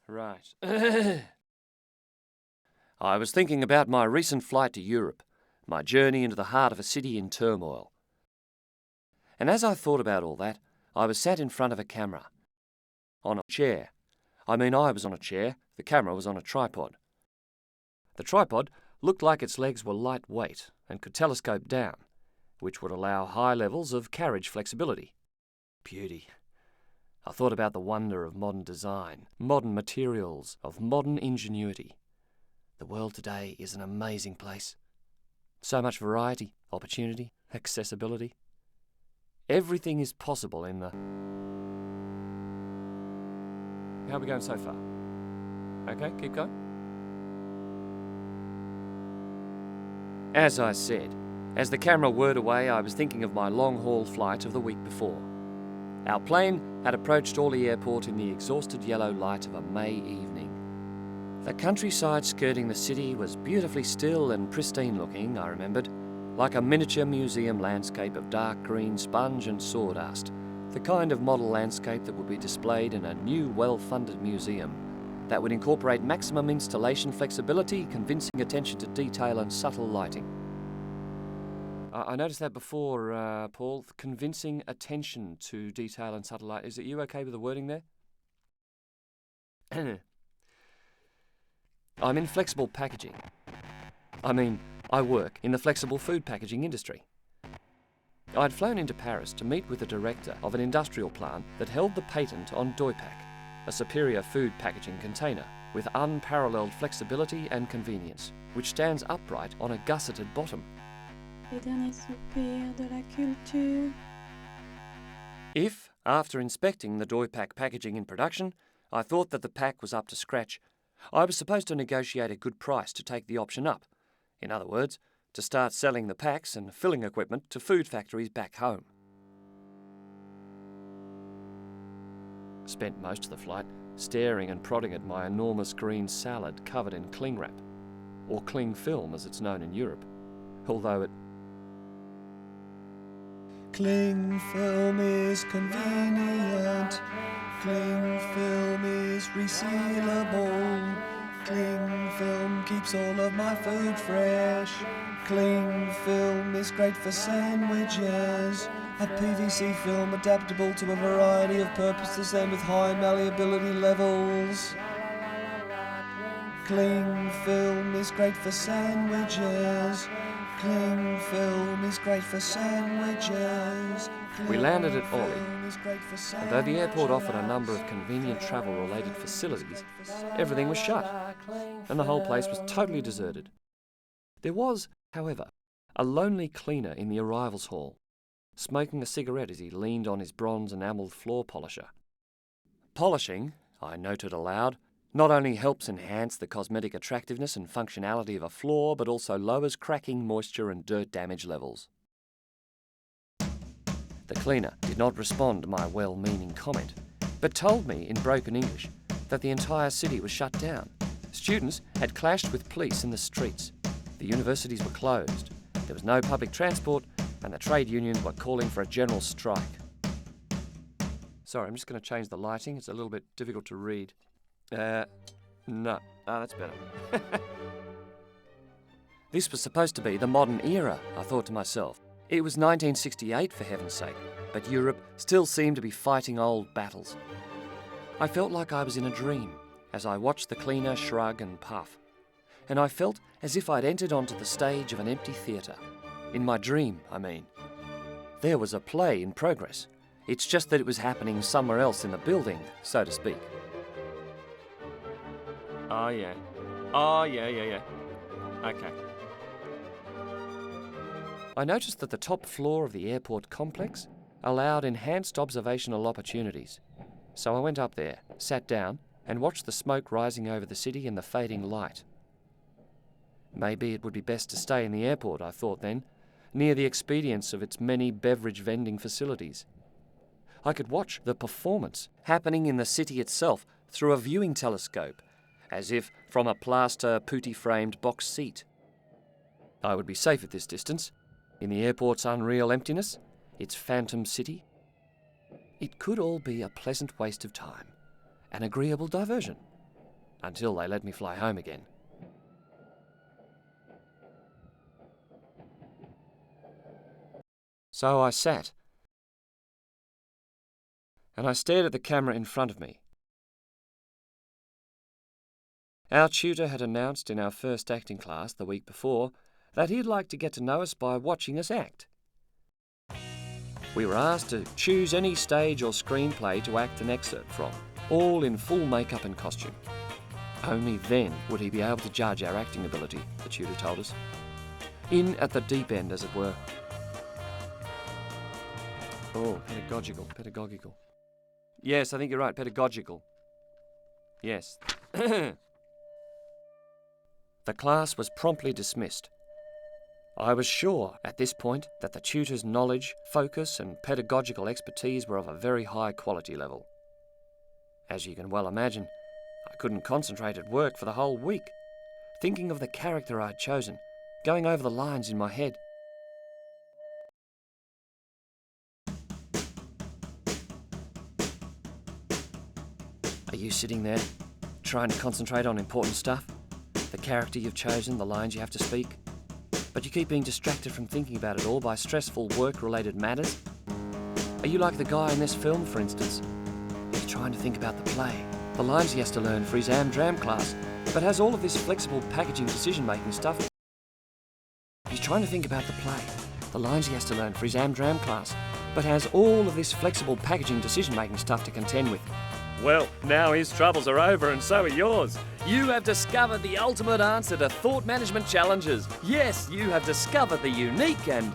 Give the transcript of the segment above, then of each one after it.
Right. I was thinking about my recent flight to Europe, my journey into the heart of a city in turmoil. And as I thought about all that, I was sat in front of a camera. On a chair. I was on a chair, the camera was on a tripod. The tripod looked like its legs were lightweight and could telescope down, which would allow high levels of carriage flexibility. Beauty. I thought about the wonder of modern design, modern materials, of modern ingenuity. The world today is an amazing place. So much variety, opportunity, accessibility. Everything is possible in the... How are we going so far? Okay, keep going. As I said, as the camera whirred away, I was thinking of my long-haul flight of the week before. Our plane had approached Orly Airport in the exhausted yellow light of a May evening. The countryside skirting the city was beautifully still and pristine-looking, I remembered, like a miniature museum landscape of dark green sponge and sawdust, the kind of model landscape that would be displayed in a new, well-funded museum that would incorporate maximum installation flexibility, convincing attention to detail and subtle lighting. I noticed that before, Paul, convincing attention to detail and subtle light. Is it you okay with the wording there? I'm in flexible packaging. I work in the flexible food packaging industry. I'd flown into Paris to meet with the director of an industrial plant that held the patent on Doypack, a superior food packaging container with unparalleled flexibility and convenience, which stands upright on a gusseted bottom. If, after inspecting the Doypack packaging in production, I thought that the pack was up to scratch, I was supposed to negotiate a good price to take the option up. In other words, to start selling the packs and filling equipment to food factories back home. Spent most of the flight staring and prodding at my enormous green salad covered in cling wrap, or cling film as it's known in Europe, although it... Cling film is convenient, cling film is resealable, cling film keeps all of my food fresh, cling film is great for sandwiches, a PVC film adaptable to a variety of purposes and with high malleability levels. Cling film is great for sandwiches. Cling film is great for sandwiches. We landed at Orly, and though the airport offered a number of convenient travel-related facilities, everything was shut, and the whole place was totally deserted. There was, however, a lonely cleaner in the arrivals hall, smoking a cigarette as he leaned on his bronze enamelled floor polisher. Polishing, I noted aloud, not only helps enhance the cosmetic attractiveness and functionality of a floor, but also lowers cracking, moisture and dirt damage levels. The cleaner did not respond to my well-meaning comment, but told me in broken English that the entire city was shut down. Students had clashed with police in the streets. The universities were closed. There was no public transport, and the trade unions were calling for a general strike. Sorry, I'm just going to change the lighting. It's a little bit difficult to read. No. That's better. This was supposed to be the modern era, I thought to myself. It was 1968, for heaven's sake, but Europe still seemed to be fighting old battles. I felt like I was in a dream as I watched the cleaner shrug and puff, and I felt as if I'd entered onto the stage of an empty theatre. In my dream, I mean. There was a play in progress. It's just that it was happening somewhere else in the building, so to speak. Oh, yeah. Okay. I noticed that the top floor of the airport complex allowed enhanced observational opportunities. So I went up there, sat down, and watched the smoke rising over the city in the fading light. Maybe it would be best to stay in the airport, I thought then, near the expedience of its many beverage vending facilities. I could watch the performance happening in the city itself through a viewing telescope, as if from a plaster putty-framed box seat. I would be safe at this distance, in the airport's unreal emptiness, its phantom city. It could all be a pleasant waste of time, an agreeable diversion, until they let me fly home again. So I sat, and I stared at the camera in front of me. Our tutor had announced in our first acting class the week before that he'd like to get to know us by watching us act. We were asked to choose any stage or screenplay to act an excerpt from, all in full makeup and costume. Only then would he be able to judge our acting ability, the tutor told us. In at the deep end, as it were. Oh, pedagogical. Yes, I think you're right, pedagogical. Yes. The class was promptly dismissed. I was sure at this point that the tutor's knowledge, focus and pedagogical expertise were of a very high quality level. As you can well imagine, I couldn't concentrate at work for the whole week, thinking of the character I'd chosen, going over the lines in my head. Are you sitting there, trying to concentrate on important stuff? The character you've chosen, the lines you have to speak? But you keep being distracted from thinking about it all by stressful work-related matters? Are you like the guy in this film, for instance? He's trying to think about the play, the lines he has to learn for his Am-Dram class, but has all of this flexible packaging decision-making stuff. He's trying to think about the play, the lines he has to learn for his Am-Dram class, but has all of this flexible packaging decision-making stuff to contend with. Well, now his troubles are over and so are yours. You have discovered the ultimate answer to thought management challenges. Yes, you have discovered the unique and...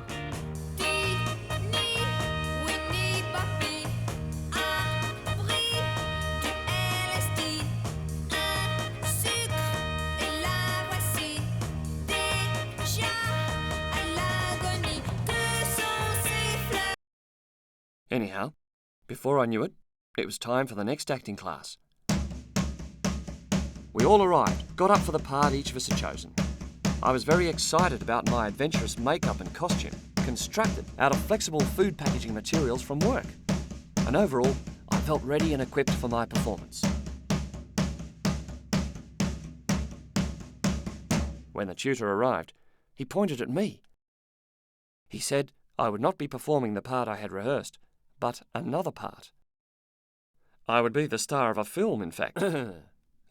Anyhow, before I knew it, it was time for the next acting class. We all arrived, got up for the part each of us had chosen. I was very excited about my adventurous makeup and costume, constructed out of flexible food packaging materials from work. And overall, I felt ready and equipped for my performance. When the tutor arrived, he pointed at me. He said I would not be performing the part I had rehearsed, but another part. I would be the star of a film, in fact.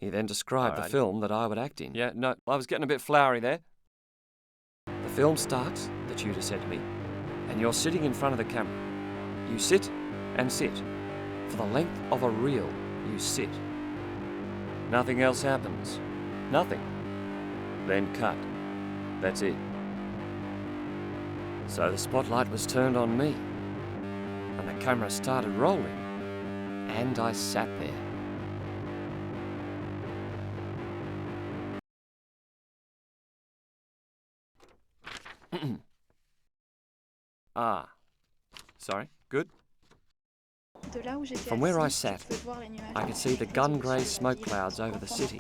He then described the film that I would act in. Yeah, no, I was getting a bit flowery there. The film starts, the tutor said to me, and you're sitting in front of the camera. You sit and sit. For the length of a reel, you sit. Nothing else happens. Nothing. Then cut. That's it. So the spotlight was turned on me, and the camera started rolling. And I sat there. Sorry, good? From where I sat, I could see the gun-grey smoke clouds over the city,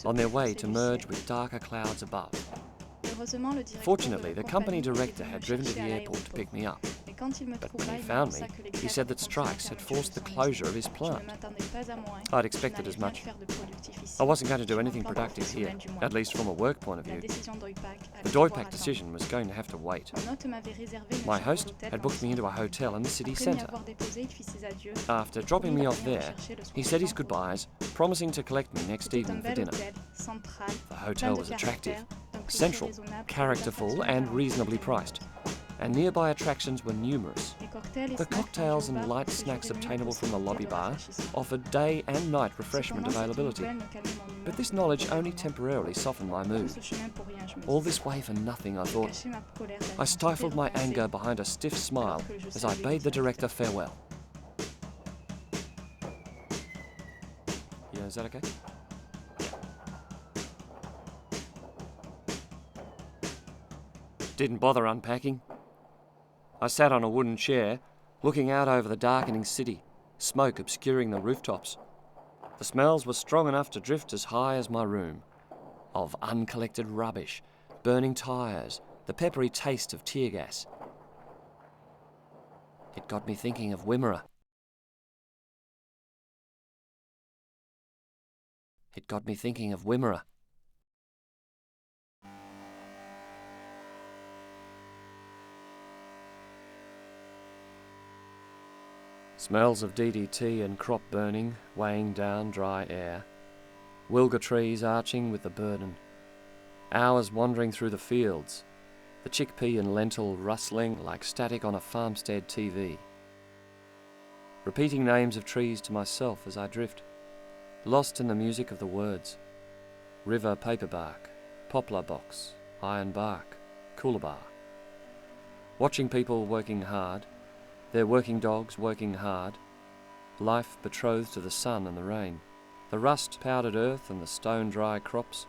on their way to merge with darker clouds above. Fortunately, the company director had driven to the airport to pick me up. But when he found me, he said that strikes had forced the closure of his plant. I'd expected as much. I wasn't going to do anything productive here, at least from a work point of view. The Doypack decision was going to have to wait. My host had booked me into a hotel in the city centre. After dropping me off there, he said his goodbyes, promising to collect me next evening for dinner. The hotel was attractive, central, characterful and reasonably priced, and nearby attractions were numerous. The cocktails and light snacks obtainable from the lobby bar offered day and night refreshment availability, but this knowledge only temporarily softened my mood. All this way for nothing, I thought. I stifled my anger behind a stiff smile as I bade the director farewell. Yeah, is that okay? Didn't bother unpacking. I sat on a wooden chair, looking out over the darkening city, smoke obscuring the rooftops. The smells were strong enough to drift as high as my room, of uncollected rubbish, burning tyres, the peppery taste of tear gas. It got me thinking of Wimmera. It got me thinking of Wimmera. Smells of DDT and crop burning weighing down dry air. Wilga trees arching with the burden. Hours wandering through the fields. The chickpea and lentil rustling like static on a farmstead TV. Repeating names of trees to myself as I drift. Lost in the music of the words. River paperbark, poplar box, iron bark, coolabah. Watching people working hard. Their working dogs working hard. Life betrothed to the sun and the rain. The rust-powdered earth and the stone-dry crops.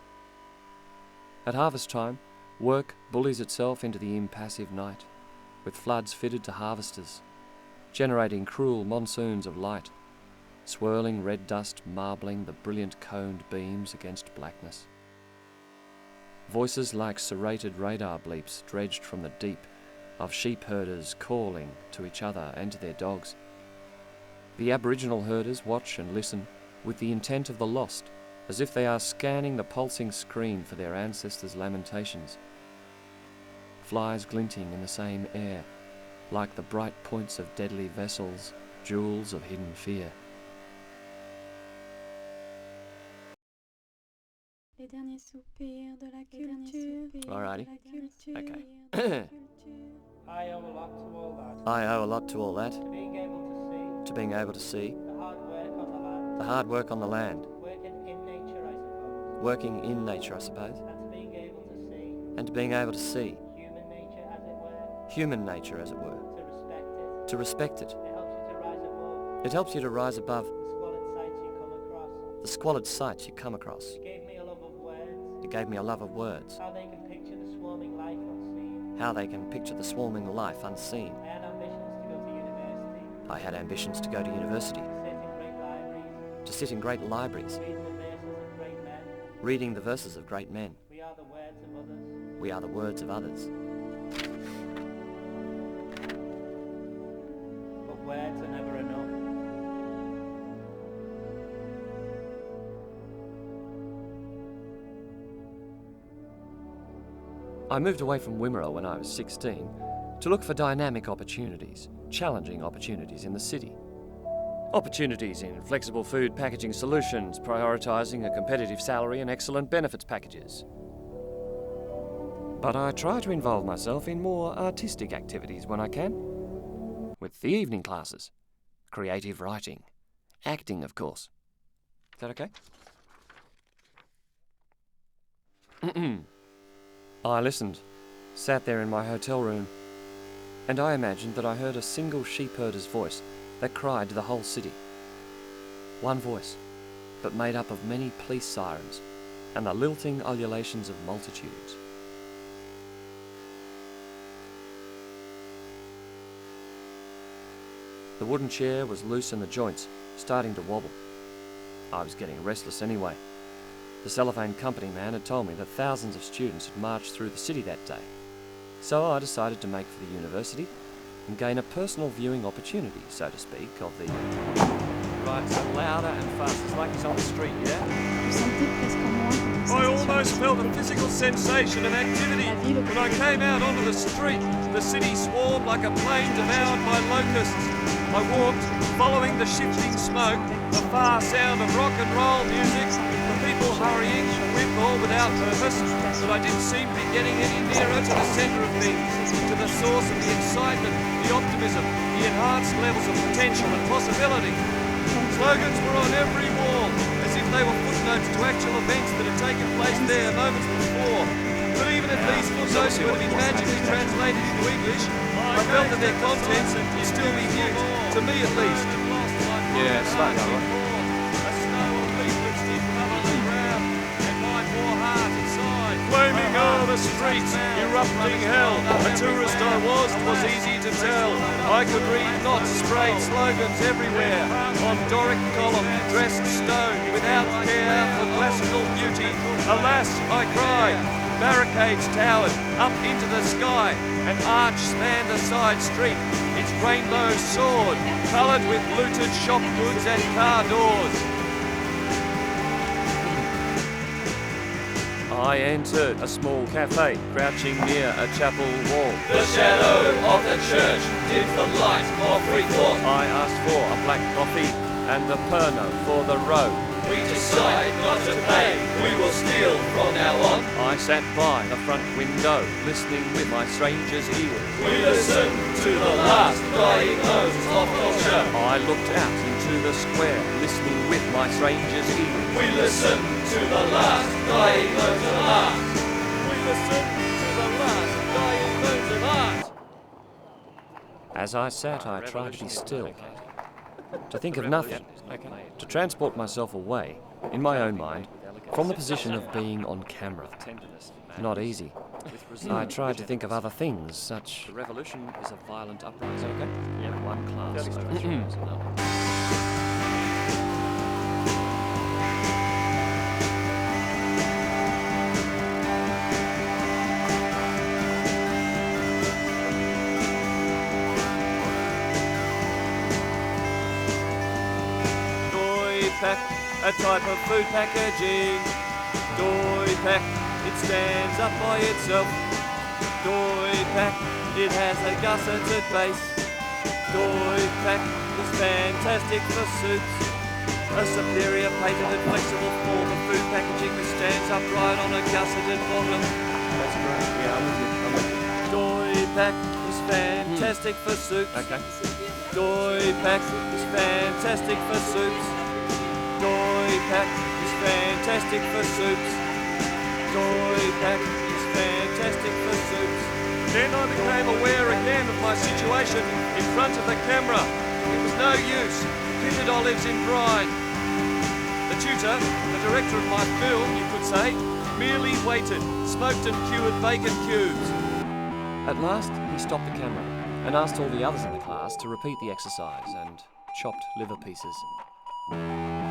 At harvest time, work bullies itself into the impassive night, with floods fitted to harvesters, generating cruel monsoons of light, swirling red dust marbling the brilliant coned beams against blackness. Voices like serrated radar bleeps dredged from the deep, of sheep herders calling to each other and to their dogs. The Aboriginal herders watch and listen with the intent of the lost, as if they are scanning the pulsing screen for their ancestors' lamentations. Flies glinting in the same air, like the bright points of deadly vessels, jewels of hidden fear. Alrighty. Okay. I owe a lot to all that. I owe a lot to all that. To being able to see. The hard work on the land. Working in nature, I suppose. Working in nature, I suppose. And to being able to see. And to being able to see. Human nature, as it were. Human nature, as it were. To respect it. To respect it. It helps you to rise above. It helps you to rise above The squalid sights you come across. the squalid sights you come across. It gave me a love of words. It gave me a love of words. How they can picture the swarming life unseen. How they can picture the swarming life unseen. I had ambitions to go to university. I had ambitions to go to university. To sit in great libraries. To sit in great libraries. Reading the verses of great men. Reading the verses of great men. We are the words of others. We are the words of others. But words are never enough. I moved away from Wimmera when I was 16 to look for dynamic opportunities, challenging opportunities in the city. Opportunities in flexible food packaging solutions, prioritising a competitive salary and excellent benefits packages. But I try to involve myself in more artistic activities when I can. With the evening classes, creative writing, acting, of course. Is that okay? I listened, sat there in my hotel room, and I imagined that I heard a single sheep herder's voice that cried to the whole city. One voice, but made up of many police sirens and the lilting ululations of multitudes. The wooden chair was loose in the joints, starting to wobble. I was getting restless anyway. The cellophane company man had told me that thousands of students had marched through the city that day. So I decided to make for the university and gain a personal viewing opportunity, so to speak, of the... Right, so louder and faster. It's like he's on the street, yeah? I almost felt a physical sensation of activity when I came out onto the street. The city swarmed like a plane devoured by locusts. I walked, following the shifting smoke, the far sound of rock and roll music, the people hurrying with or without purpose, but I didn't seem to be getting any nearer to the centre of things, to the source of the excitement, the optimism, the enhanced levels of potential and possibility. Slogans were on every wall, as if they were footnotes to actual events that had taken place there moments before. But even if these footnotes would have been magically translated into English, I felt that their contents would still be new, to me at least. Yeah, slightly alright. Flaming over the streets, erupting hell. A tourist I was, 'twas easy to tell. I could read knots, sprayed slogans everywhere. On Doric column, dressed stone, without care for classical beauty. Alas, I cried. Barricades towered up into the sky. An arch spanned a side street. Its rainbow soared, coloured with looted shop goods and car doors. I entered a small cafe, crouching near a chapel wall. The shadow of the church dims the light of free thought. I asked for a black coffee and the Pernod for the road. We decide not to pay, we will steal from now on. I sat by the front window, listening with my stranger's ears. We listen to the last dying notes of culture. I looked out into the square, listening with my stranger's ears. We listen to the last dying notes of art. We listen to the last dying notes of art. As I sat, I tried to be still, to think of nothing, to transport myself away, in my own mind, from the position of being on camera. Not easy. I tried to think of other things, such... The revolution is a violent uprising. Okay? Yeah, one class overthrows another. Doypack, a type of food packaging. Doypack, it stands up by itself. Doypack, it has a gusseted base. Doypack is fantastic for soups. A superior patented flexible form of food packaging which stands upright on a gusseted bottom. That's great, yeah, I'm with you. Doypack is fantastic for soups. Okay. Doypack is fantastic for soups. Doypack is fantastic for soups. Doypack is fantastic for soups. Then I became aware again of my situation in front of the camera. It was no use. Pitted olives in brine. The tutor, the director of my film, you could say, merely waited, smoked and cured bacon cubes. At last, he stopped the camera and asked all the others in the class to repeat the exercise and chopped liver pieces.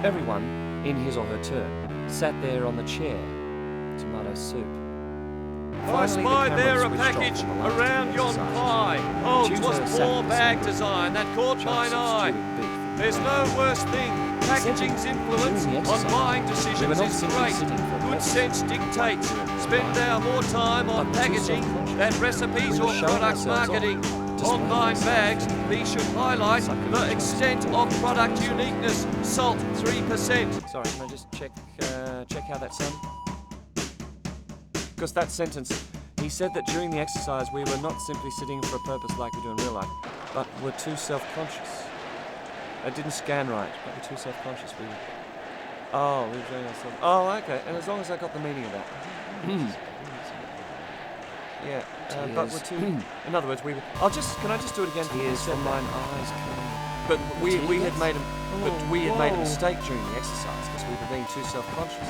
Everyone, in his or her turn, sat there on the chair. Tomato soup. I spied there a package around yon pie. Oh, 'twas poor bag design that caught mine eye. There's no worse thing. Packaging's influence on buying decisions is great. Good sense dictates. Spend our more time on packaging than recipes or product marketing. On-line bags, these should highlight the extent of product uniqueness. Salt 3%. Sorry, can I just check how that sounded? Because that sentence, he said that during the exercise we were not simply sitting for a purpose like we do in real life, but were too self-conscious. It didn't scan right, but we're too self-conscious. We were doing ourselves. Oh, okay. And as long as I got the meaning of that. Yeah, but we're too... In other words, we were... Can I just do it again? Tears from mine eyes. But we had made a mistake during the exercise because we were being too self-conscious.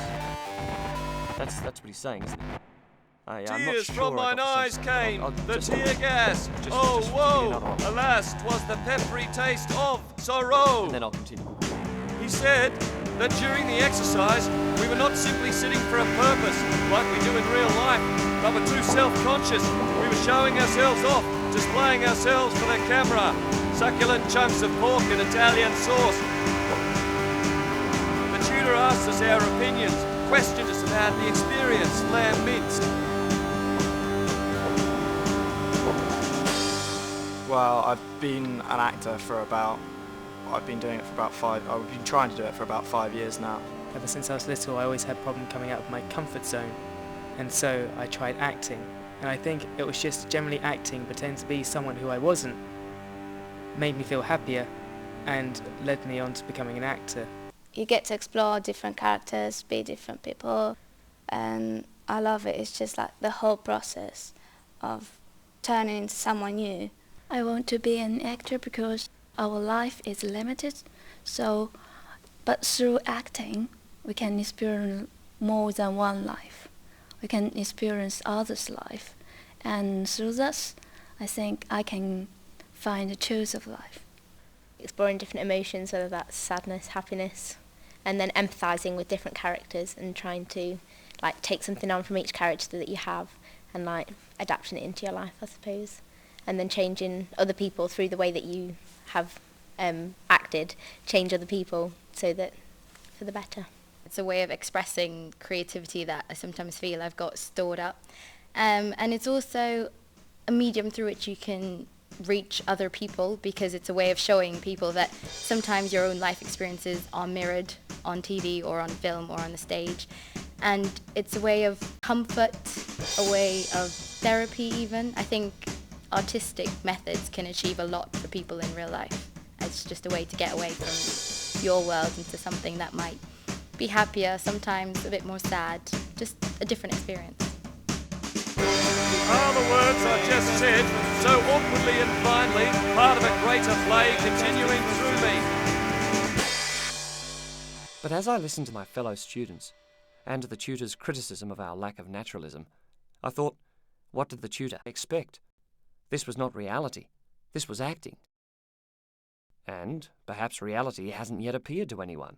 That's what he's saying, isn't it? Tears from mine eyes came, the tear gas. Oh, whoa! Alas, 'twas the peppery taste of sorrow. And then I'll continue. He said that during the exercise, we were not simply sitting for a purpose like we do in real life, but were too self-conscious. We were showing ourselves off, displaying ourselves for the camera. Succulent chunks of pork and Italian sauce. The tutor asked us our opinions, questioned us about the experience, lamb minced. Well, I've been an actor I've been doing it for I've been trying to do it for about 5 years now. Ever since I was little, I always had a problem coming out of my comfort zone, and so I tried acting. And I think it was just generally acting, pretending to be someone who I wasn't, made me feel happier, and led me on to becoming an actor. You get to explore different characters, be different people, and I love it. It's just like the whole process of turning into someone new. I want to be an actor because our life is limited, but through acting we can experience more than one life. We can experience others' life, and through this I think I can find the truth of life. Exploring different emotions, whether that's sadness, happiness, and then empathising with different characters and trying to take something on from each character that you have and adapting it into your life, I suppose. And then changing other people through the way that you have acted, change other people so that for the better. it's a way of expressing creativity that I sometimes feel I've got stored up. And it's also a medium through which you can reach other people, because it's a way of showing people that sometimes your own life experiences are mirrored on TV or on film or on the stage. And it's a way of comfort, a way of therapy even. I think artistic methods can achieve a lot for people in real life. It's just a way to get away from your world into something that might be happier, sometimes a bit more sad, just a different experience. Are the words I just said, so awkwardly and blindly, part of a greater play continuing through me? But as I listened to my fellow students, and to the tutor's criticism of our lack of naturalism, I thought, what did the tutor expect? This was not reality. This was acting. And perhaps reality hasn't yet appeared to anyone.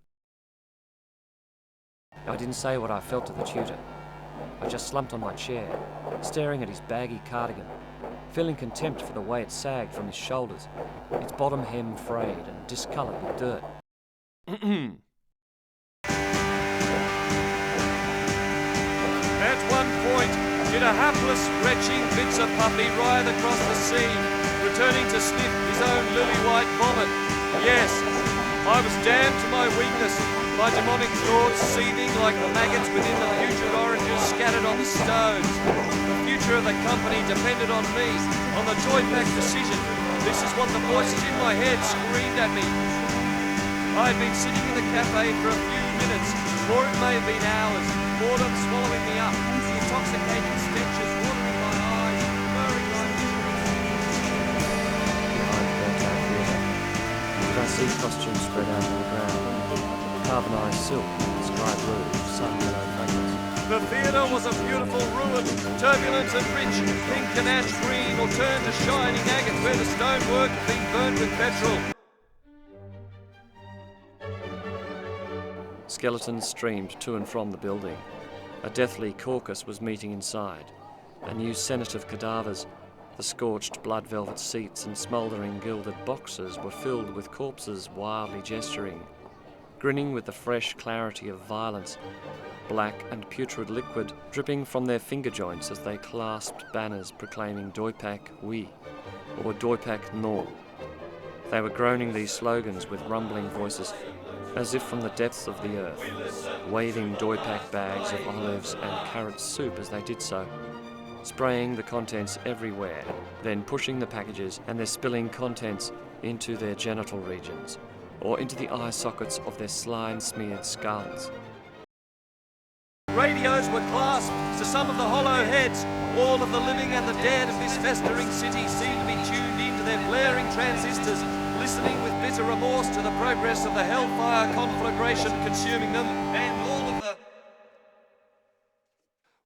I didn't say what I felt to the tutor. I just slumped on my chair, staring at his baggy cardigan, feeling contempt for the way it sagged from his shoulders, its bottom hem frayed and discoloured with dirt. At one point, did a hapless, retching bitzer puppy writhe across the sea, returning to sniff his own lily-white vomit. Yes, I was damned to my weakness, my demonic thoughts seething like the maggots within the putrid oranges scattered on the stones. The future of the company depended on me, on the Doypack decision. This is what the voices in my head screamed at me. I had been sitting in the cafe for a few minutes, or it may have been hours, boredom swallowing me up, the intoxicating stenches watering my eyes, burning my I see costumes spread out on the ground, carbonised silk, sky blue, sun yellow fragrance. The theatre was a beautiful ruin, turbulent and rich, pink and ash green, or turned to shining agate where the stonework had been burnt with petrol. Skeletons streamed to and from the building. A deathly caucus was meeting inside. A new senate of cadavers. The scorched blood velvet seats and smouldering gilded boxes were filled with corpses wildly gesturing, grinning with the fresh clarity of violence, black and putrid liquid dripping from their finger joints as they clasped banners proclaiming Doypack oui, or Doypack no. They were groaning these slogans with rumbling voices, as if from the depths of the earth, waving Doypack bags of olives and carrot soup as they did so, spraying the contents everywhere, then pushing the packages and their spilling contents into their genital regions, or into the eye sockets of their slime-smeared skulls. Radios were clasped to some of the hollow heads. All of the living and the dead of this festering city seemed to be tuned into their blaring transistors, listening with bitter remorse to the progress of the hellfire conflagration consuming them, and all of the...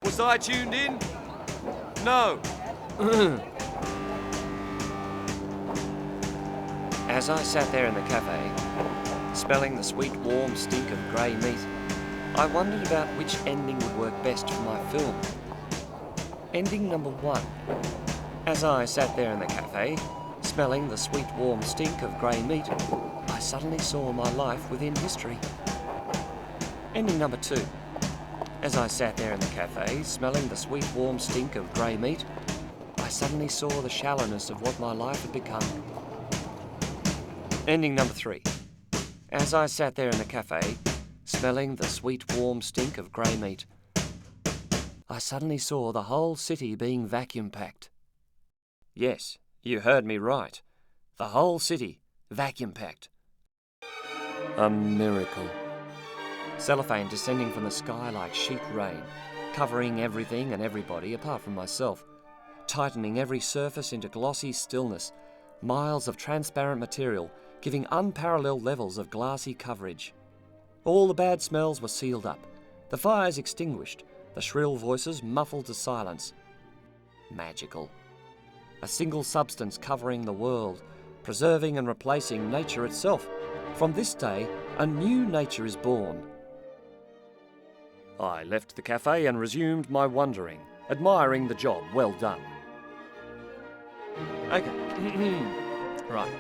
Was I tuned in? No. As I sat there in the cafe, smelling the sweet warm stink of grey meat, I wondered about which ending would work best for my film. Ending number 1. As I sat there in the cafe, smelling the sweet warm stink of grey meat, I suddenly saw my life within history. Ending number 2. As I sat there in the cafe, smelling the sweet warm stink of grey meat, I suddenly saw the shallowness of what my life had become. Ending number 3. As I sat there in the cafe, smelling the sweet warm stink of grey meat, I suddenly saw the whole city being vacuum-packed. Yes, you heard me right. The whole city vacuum-packed. A miracle. Cellophane descending from the sky like sheet rain, covering everything and everybody apart from myself, tightening every surface into glossy stillness, miles of transparent material giving unparalleled levels of glassy coverage. All the bad smells were sealed up, the fires extinguished, the shrill voices muffled to silence. Magical. A single substance covering the world, preserving and replacing nature itself. From this day, a new nature is born. I left the cafe and resumed my wandering, admiring the job well done. Okay, right.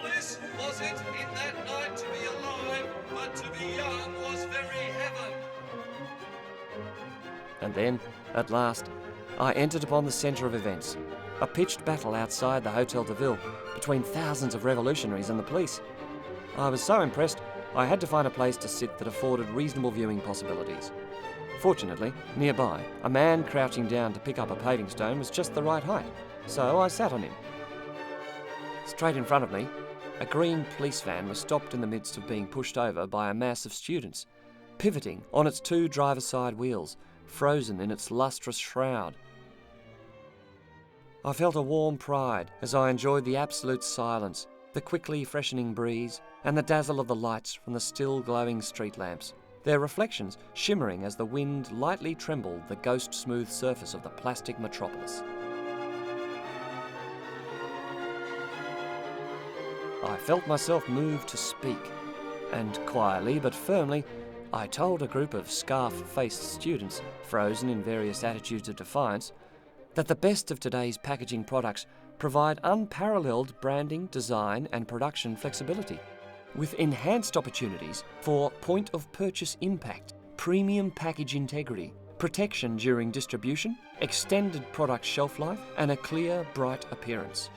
Bliss was it in that night to be alive, but to be young was very heaven. And then, at last, I entered upon the centre of events, a pitched battle outside the Hotel de Ville between thousands of revolutionaries and the police. I was so impressed, I had to find a place to sit that afforded reasonable viewing possibilities. Fortunately, nearby, a man crouching down to pick up a paving stone was just the right height, so I sat on him. Straight in front of me, a green police van was stopped in the midst of being pushed over by a mass of students, pivoting on its two driver's side wheels, frozen in its lustrous shroud. I felt a warm pride as I enjoyed the absolute silence, the quickly freshening breeze, and the dazzle of the lights from the still glowing street lamps, their reflections shimmering as the wind lightly trembled the ghost-smooth surface of the plastic metropolis. I felt myself moved to speak, and quietly but firmly, I told a group of scarf-faced students, frozen in various attitudes of defiance, that the best of today's packaging products provide unparalleled branding, design and production flexibility, with enhanced opportunities for point-of-purchase impact, premium package integrity, protection during distribution, extended product shelf life and a clear, bright appearance.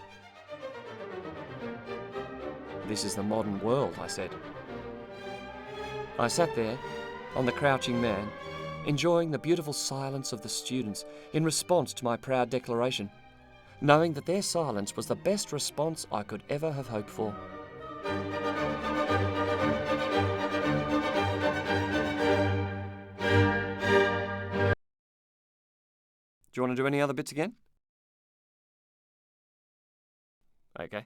This is the modern world, I said. I sat there, on the crouching man, enjoying the beautiful silence of the students in response to my proud declaration, knowing that their silence was the best response I could ever have hoped for. Do you want to do any other bits again? Okay.